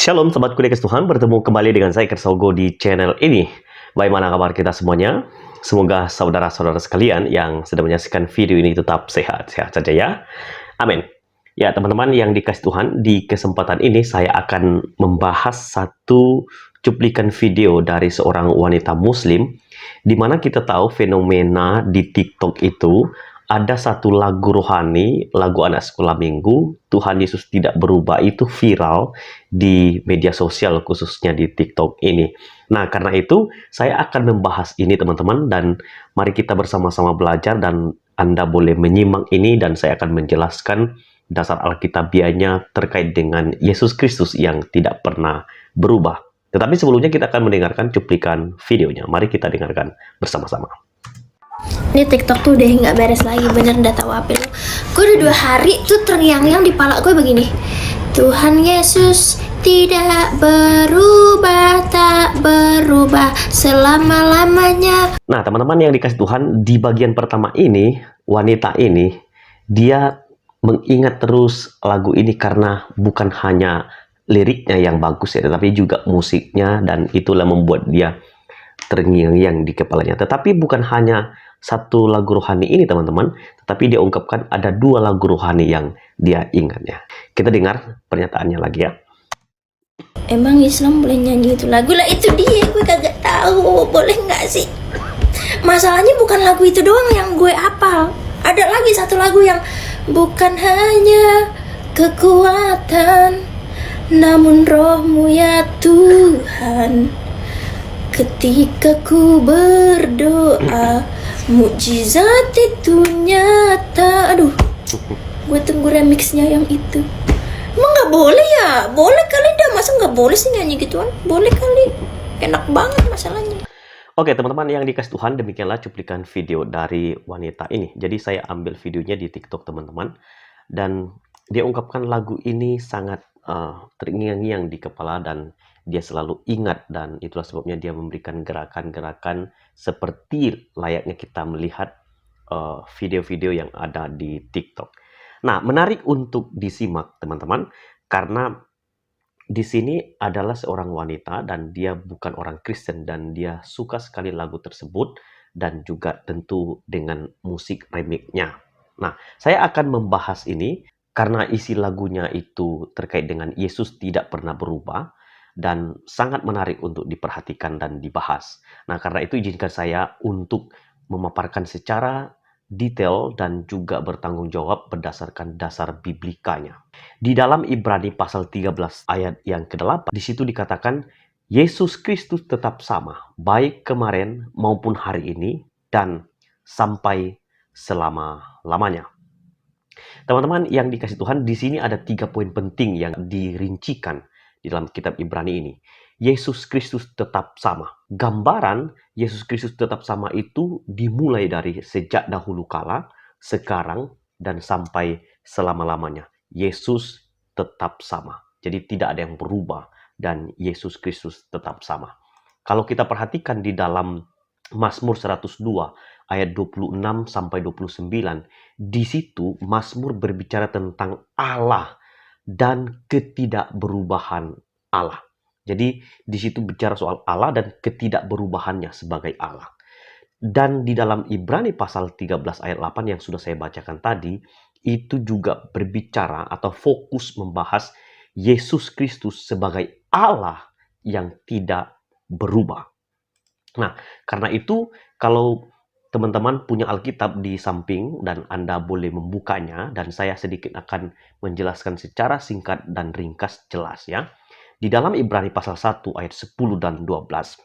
Shalom Sobat Kuliah Kasih Tuhan, bertemu kembali dengan saya Kersogo di channel ini. Bagaimana kabar kita semuanya? Semoga saudara-saudara sekalian yang sedang menyaksikan video ini tetap sehat-sehat saja ya. Amin. Ya teman-teman yang dikasih Tuhan, di kesempatan ini saya akan membahas satu cuplikan video dari seorang wanita muslim, di mana kita tahu fenomena di TikTok itu ada satu lagu rohani, lagu anak sekolah minggu, Tuhan Yesus Tidak Berubah, itu viral di media sosial khususnya di TikTok ini. Nah, karena itu saya akan membahas ini teman-teman, dan mari kita bersama-sama belajar, dan Anda boleh menyimak ini dan saya akan menjelaskan dasar Alkitabiahnya terkait dengan Yesus Kristus yang tidak pernah berubah. Tetapi sebelumnya kita akan mendengarkan cuplikan videonya. Mari kita dengarkan bersama-sama. Ini TikTok tuh udah nggak beres lagi, bener nggak tahu apa itu. Gue udah 2 hari tuh terngiang-ngiang di pala gue begini. Tuhan Yesus tidak berubah, tak berubah selama-lamanya. Nah, teman-teman yang dikasih Tuhan, di bagian pertama ini, wanita ini, dia mengingat terus lagu ini karena bukan hanya liriknya yang bagus ya, tetapi juga musiknya, dan itulah membuat dia terngiang-ngiang di kepalanya. Tetapi bukan hanya satu lagu rohani ini teman-teman, tetapi dia ungkapkan ada 2 lagu rohani yang dia ingatnya. Kita dengar pernyataannya lagi ya. Emang Islam boleh nyanyi itu lagu? Lah itu dia, gue kagak tahu boleh nggak sih. Masalahnya bukan lagu itu doang yang gue hafal. Ada lagi satu lagu yang bukan hanya kekuatan, namun rohmu ya Tuhan. Ketika ku berdoa, mukjizat itu nyata. Aduh, gue tunggu remixnya yang itu. Emang nggak boleh ya? Boleh kali dah, masa nggak boleh sih nyanyi gituan? Boleh kali, enak banget masalahnya. Oke teman-teman yang dikasih Tuhan, demikianlah cuplikan video dari wanita ini. Jadi saya ambil videonya di TikTok teman-teman, dan dia ungkapkan lagu ini sangat terngiang-ngiang di kepala, dan dia selalu ingat, dan itulah sebabnya dia memberikan gerakan-gerakan seperti layaknya kita melihat video-video yang ada di TikTok. Nah, menarik untuk disimak teman-teman, karena di sini adalah seorang wanita dan dia bukan orang Kristen, dan dia suka sekali lagu tersebut dan juga tentu dengan musik remix-nya. Nah, saya akan membahas ini karena isi lagunya itu terkait dengan Yesus tidak pernah berubah dan sangat menarik untuk diperhatikan dan dibahas. Nah, karena itu izinkan saya untuk memaparkan secara detail dan juga bertanggung jawab berdasarkan dasar biblikanya. Di dalam Ibrani pasal 13 ayat yang ke-8, di situ dikatakan Yesus Kristus tetap sama, baik kemarin maupun hari ini dan sampai selama-lamanya. Teman-teman yang dikasih Tuhan, di sini ada 3 poin penting yang dirincikan di dalam kitab Ibrani ini. Yesus Kristus tetap sama. Gambaran Yesus Kristus tetap sama itu dimulai dari sejak dahulu kala, sekarang, dan sampai selama-lamanya. Yesus tetap sama. Jadi tidak ada yang berubah dan Yesus Kristus tetap sama. Kalau kita perhatikan di dalam Mazmur 102 ayat 26 sampai 29, di situ Mazmur berbicara tentang Allah dan ketidakberubahan Allah. Jadi di situ bicara soal Allah dan ketidakberubahannya sebagai Allah. Dan di dalam Ibrani pasal 13 ayat 8 yang sudah saya bacakan tadi, itu juga berbicara atau fokus membahas Yesus Kristus sebagai Allah yang tidak berubah. Nah, karena itu kalau teman-teman punya Alkitab di samping dan Anda boleh membukanya, dan saya sedikit akan menjelaskan secara singkat dan ringkas jelas ya. Di dalam Ibrani pasal 1 ayat 10 dan 12.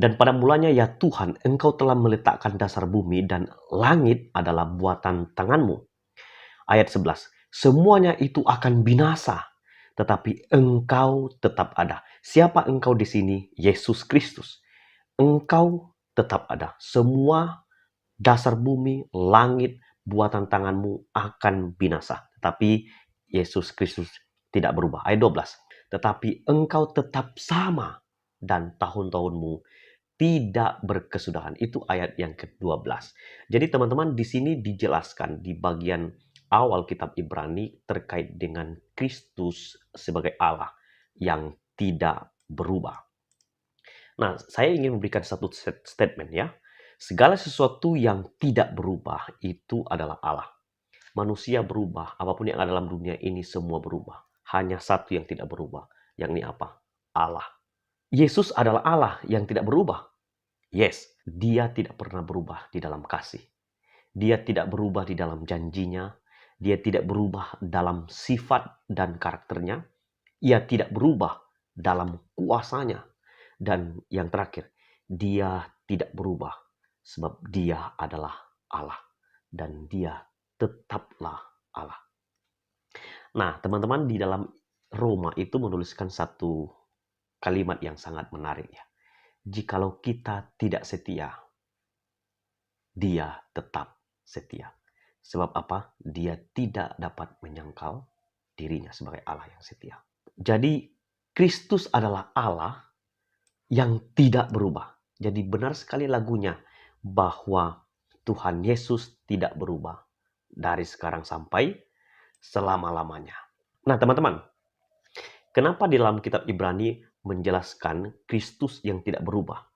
Dan pada mulanya ya Tuhan, Engkau telah meletakkan dasar bumi dan langit adalah buatan tanganmu. Ayat 11. Semuanya itu akan binasa, tetapi Engkau tetap ada. Siapa Engkau di sini? Yesus Kristus. Engkau tetap ada. Semua dasar bumi, langit, buatan tanganmu akan binasa. Tetapi Yesus Kristus tidak berubah. Ayat 12. Tetapi engkau tetap sama dan tahun-tahunmu tidak berkesudahan. Itu ayat yang ke-12. Jadi teman-teman di sini dijelaskan di bagian awal kitab Ibrani terkait dengan Kristus sebagai Allah yang tidak berubah. Nah, saya ingin memberikan satu statement ya. Segala sesuatu yang tidak berubah itu adalah Allah. Manusia berubah, apapun yang ada dalam dunia ini semua berubah. Hanya satu yang tidak berubah, yakni apa? Allah. Yesus adalah Allah yang tidak berubah. Yes, dia tidak pernah berubah di dalam kasih. Dia tidak berubah di dalam janjinya. Dia tidak berubah dalam sifat dan karakternya. Ia tidak berubah dalam kuasanya. Dan yang terakhir, dia tidak berubah sebab dia adalah Allah. Dan dia tetaplah Allah. Nah, teman-teman, di dalam Roma itu menuliskan satu kalimat yang sangat menarik ya. Jikalau kita tidak setia, dia tetap setia. Sebab apa? Dia tidak dapat menyangkal dirinya sebagai Allah yang setia. Jadi, Kristus adalah Allah yang tidak berubah. Jadi benar sekali lagunya bahwa Tuhan Yesus tidak berubah dari sekarang sampai selama-lamanya. Nah, teman-teman, kenapa di dalam kitab Ibrani menjelaskan Kristus yang tidak berubah?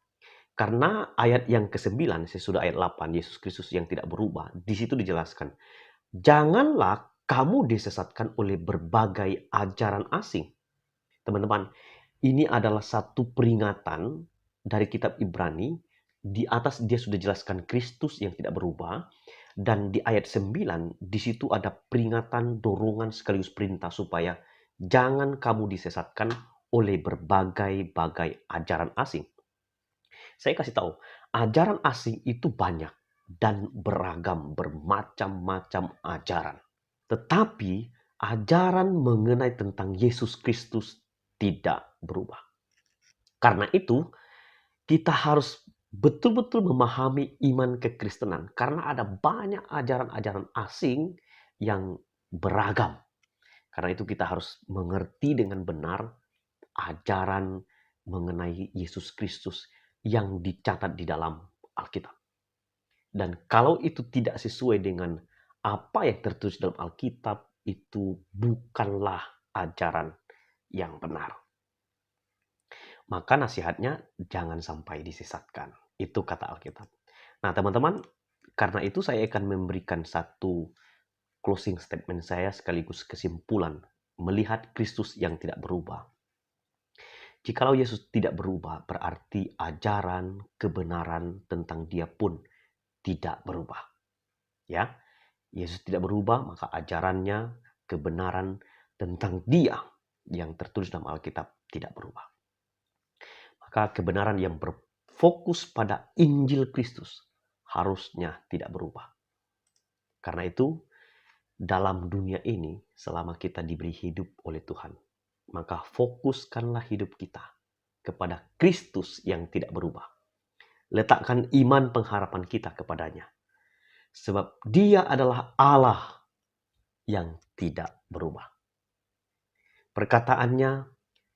Karena ayat yang ke-9, sesudah ayat 8, Yesus Kristus yang tidak berubah, di situ dijelaskan, janganlah kamu disesatkan oleh berbagai ajaran asing. Teman-teman, ini adalah satu peringatan dari kitab Ibrani. Di atas dia sudah jelaskan Kristus yang tidak berubah. Dan di ayat 9, di situ ada peringatan, dorongan sekaligus perintah supaya jangan kamu disesatkan oleh berbagai-bagai ajaran asing. Saya kasih tahu, ajaran asing itu banyak dan beragam, bermacam-macam ajaran. Tetapi ajaran mengenai tentang Yesus Kristus tidak berubah. Karena itu, kita harus betul-betul memahami iman kekristenan. Karena ada banyak ajaran-ajaran asing yang beragam. Karena itu kita harus mengerti dengan benar ajaran mengenai Yesus Kristus yang dicatat di dalam Alkitab. Dan kalau itu tidak sesuai dengan apa yang tertulis dalam Alkitab, itu bukanlah ajaran yang benar. Maka nasihatnya jangan sampai disesatkan. Itu kata Alkitab. Nah, teman-teman, karena itu saya akan memberikan satu closing statement saya sekaligus kesimpulan melihat Kristus yang tidak berubah. Jikalau Yesus tidak berubah, berarti ajaran kebenaran tentang Dia pun tidak berubah. Ya, Yesus tidak berubah, maka ajarannya, kebenaran tentang Dia yang tertulis dalam Alkitab tidak berubah. Maka kebenaran yang berfokus pada Injil Kristus harusnya tidak berubah. Karena itu, dalam dunia ini, selama kita diberi hidup oleh Tuhan, maka fokuskanlah hidup kita kepada Kristus yang tidak berubah. Letakkan iman pengharapan kita kepadanya. Sebab Dia adalah Allah yang tidak berubah. Perkataannya,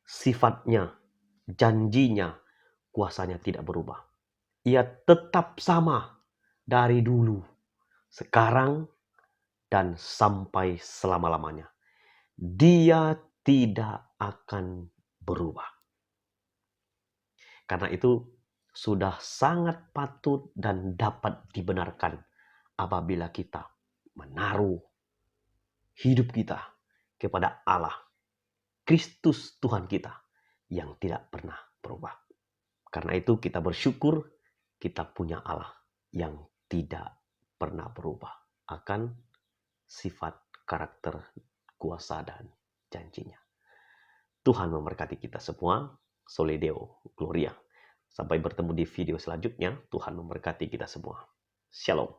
sifatnya, janjinya, kuasanya tidak berubah. Ia tetap sama dari dulu, sekarang, dan sampai selama-lamanya. Dia tidak akan berubah. Karena itu sudah sangat patut dan dapat dibenarkan apabila kita menaruh hidup kita kepada Allah, Kristus Tuhan kita yang tidak pernah berubah. Karena itu kita bersyukur kita punya Allah yang tidak pernah berubah akan sifat, karakter, kuasa, dan janjinya. Tuhan memberkati kita semua. Soli Deo Gloria. Sampai bertemu di video selanjutnya. Tuhan memberkati kita semua. Shalom.